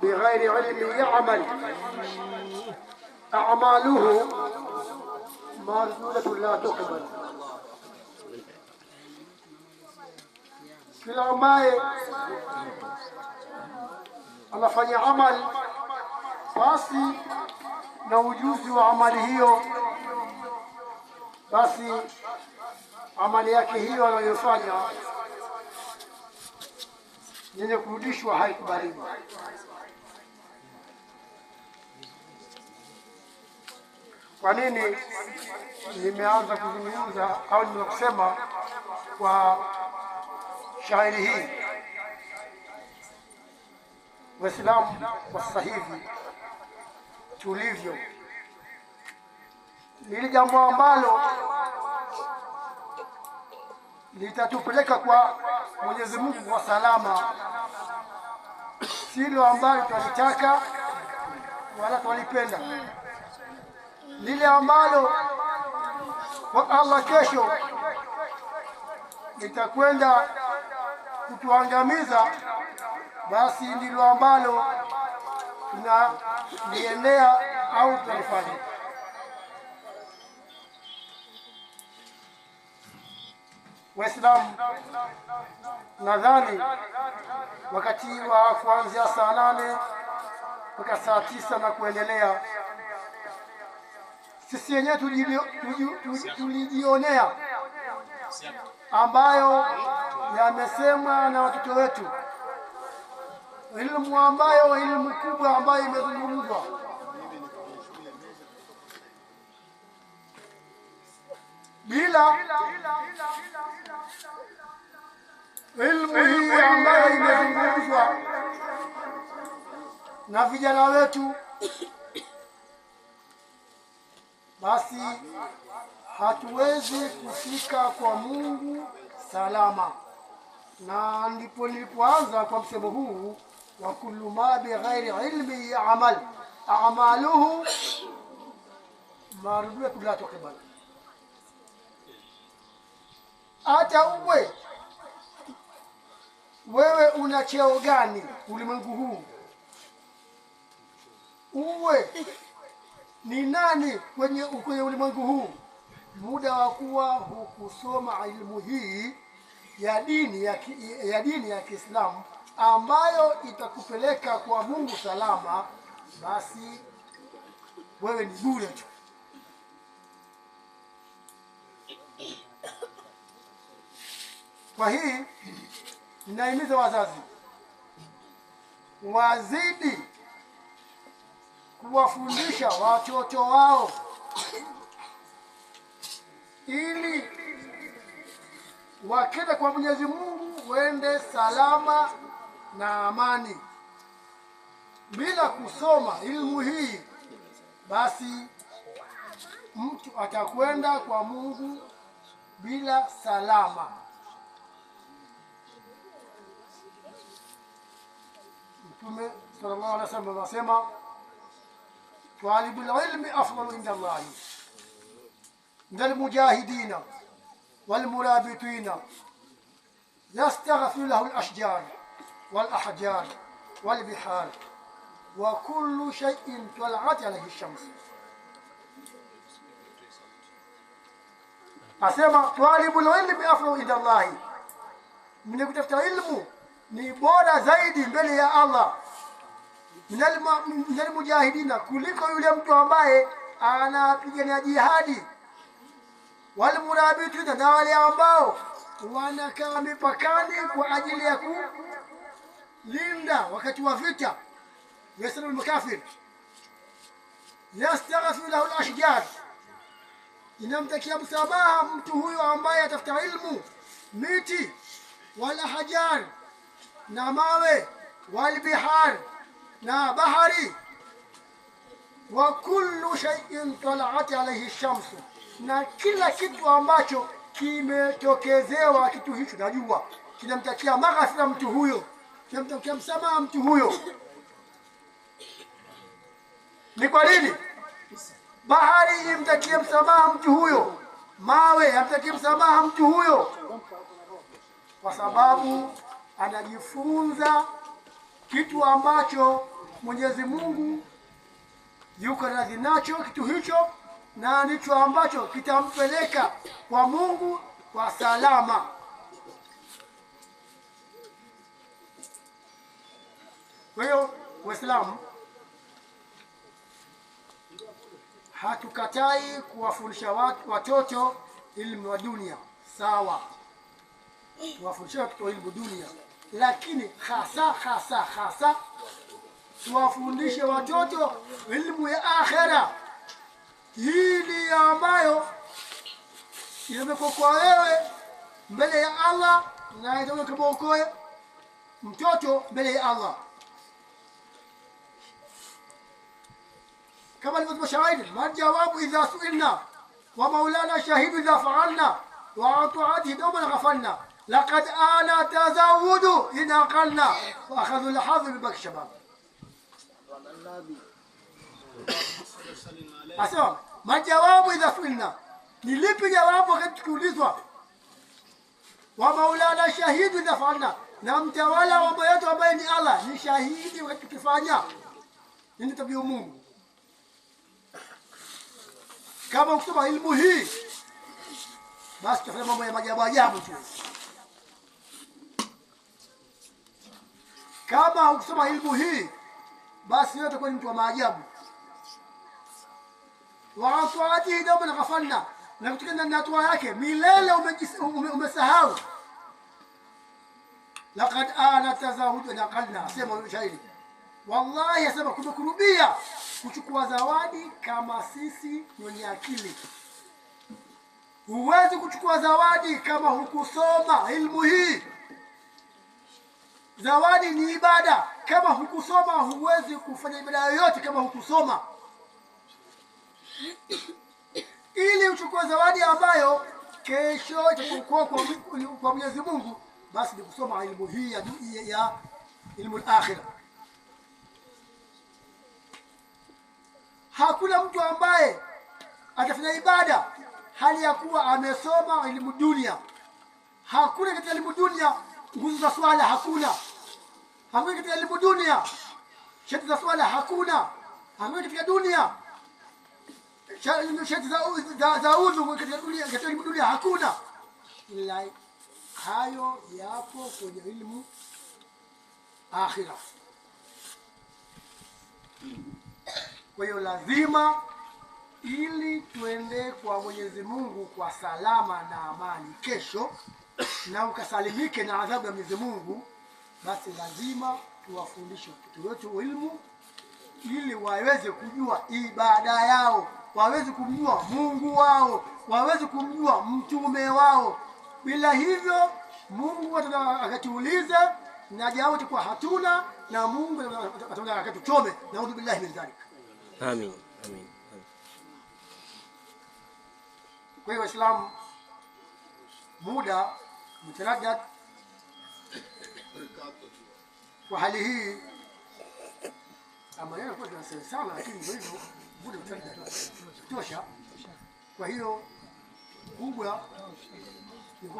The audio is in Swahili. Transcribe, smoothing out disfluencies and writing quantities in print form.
bighairi ilmi ya'mal a'maluhu mardudatun la tuqbal. Kila ambaye anafanya amali basi na ujuzi wa amali hiyo, basi amali yake hiyo anayofanya yenye kurudishwa haikubaliwi. Kwa nini nimeanza kuzungumza au nimekusema kwa shairi hii? Waislamu kwa sasa hivi tulivyo, ni jambo ambalo litatupeleka kwa Mwenyezi Mungu kwa salama, silo ambalo tunalitaka wala tunalipenda, lile ambalo kwa Allah kesho litakwenda kutuangamiza, basi ndilo ambalo tunaliendea au tunalifanya. Waislamu, nadhani wakati wa kuanzia saa 8 mpaka saa 9 na kuendelea, sisi wenyewe tulijionea ambayo yamesemwa na watoto wetu, elimu kubwa ambayo imezungumzwa. Bila elimu hii ambayo imezungumzwa na vijana wetu, basi hatuwezi kufika kwa Mungu salama. Na ndipo nilipoanza kwa msemo huu wa kullu ma bighairi ilmi ya'mal a'maluhu mardudatun la tuqbal. Hata wewe una cheo gani ulimwengu huu, uwe ni nani kwenye ulimwengu huu, muda wa kuwa hukusoma elimu hii ya dini ya Kiislamu ambayo itakupeleka kwa Mungu salama, basi wewe ni bure tu. Kwa hii ninahimiza wazazi wazidi kuwafundisha watoto wao ili wakenda kwa Mwenyezi Mungu wende salama na amani. Bila kusoma elimu hii, basi mtu atakwenda kwa Mungu bila salama. Mtume sallallahu alaihi wasallam anasema, talibul ilmi afdalu inda Allah min almujahidina walmurabitina yastaghfir lahu alashjar walahjar walbihar wa kullu shay'in tal'at alayhi ash-shams. Asema talibul ilmi afdalu inda Allah, mwenye kutafuta ilmu ni bora zaidi mbele ya Allah minal mujahidina, kuliko yule mtu ambaye anapigania jihadi, wale murabitina, na wale ambao wanakaa mipakani kwa ajili ya kulinda wakati wa vita. Yasal mkafir yastaghfir lahu al-ashjar, inamtakia msamaha mtu huyo ambaye atafuta ilmu, miti wala hajar na mawe, walbihar na bahari, wa kullu shay'in tala'at alayhi ash-shamsu, na kila kitu ambacho kimetokezewa kitu hicho najua kinamtakia maghfira mtu huyo, kinamtakia msamaha mtu huyo. Ni kwa nini? Bahari imtakie msamaha mtu huyo, mawe amtakie msamaha mtu huyo, kwa sababu anajifunza kitu ambacho Mwenyezi Mungu yuko radhi nacho, kitu hicho, na ndicho ambacho kitampeleka kwa Mungu kwa salama. Kwa hiyo Waislamu, hatukatai kuwafundisha watoto elimu ya dunia, sawa, tuwafundishe watoto elimu dunia, lakini hasa tuwafundishe watoto elimu ya akhera, hili ambayo imekuokoa wewe mbele ya Allah na itakuokoa mtoto mbele ya Allah. كما alivyosema shairi, majawabu idha suilna wa maulana shahidu idha fa'alna wa atu'ati dawman ghafalna laqad ana tazawudu in aqalna wa akhadhu al-hadh bi shabab. Asema majawabu idha suilna, ni lipi jawabu wakati tukiulizwa? Wa maulana shahidu idha fa'alna, na mtawala wa mambo yetu ambaye ni Allah ni shahidi wakati tukifanya. Nini tabia Mungu? Kama ukisoma ilmu hii, basi tafanya mambo ya maajabu ajabu tu. Kama ukisoma ilmu hii, basi wewe utakuwa ni mtu wa maajabu. Wa atuati ndio ghafalna, na kutokana na hatua yake milele umesahau. Laqad ana tazawudu na qalna, asema shairi. Wallahi asema kumekurubia kuchukua zawadi kama sisi wenye akili. Huwezi kuchukua zawadi kama hukusoma ilmu hii. Zawadi ni ibada. Kama hukusoma huwezi kufanya ibada yoyote kama hukusoma. Ili uchukue zawadi ambayo kesho itakuwa kwa Mwenyezi Mungu, basi ni kusoma ilmu hii ya ilmu al-akhirah. Hakuna mtu ambaye atafanya ibada hali ya kuwa amesoma elimu dunia. Hakuna katika elimu dunia nguzo za swala, hakuna. Hakuna katika elimu dunia sharti za swala, hakuna. Hakuna katika dunia sharti za udhu katika dunia, katika elimu dunia hakuna. Ila hayo yapo kwenye elimu akhira. Kwa hiyo lazima, ili tuende kwa Mwenyezi Mungu kwa salama na amani kesho, na ukasalimike na adhabu ya Mwenyezi Mungu, basi lazima tuwafundishe watoto wetu elimu, ili waweze kujua ibada yao, waweze kumjua Mungu wao, waweze kumjua mtume wao. Bila hivyo Mungu atatuuliza na jawabu itakuwa hatuna, na Mungu ataona akatuchome. Naudhu billahi min dhalik. Amin. Amin. Kwa hiyo Waislamu, muda mtaraddad kwa hali hii, ama kwa tunasema sana, lakini hivyo muda mtaraddad tosha. Kwa hiyo kubwa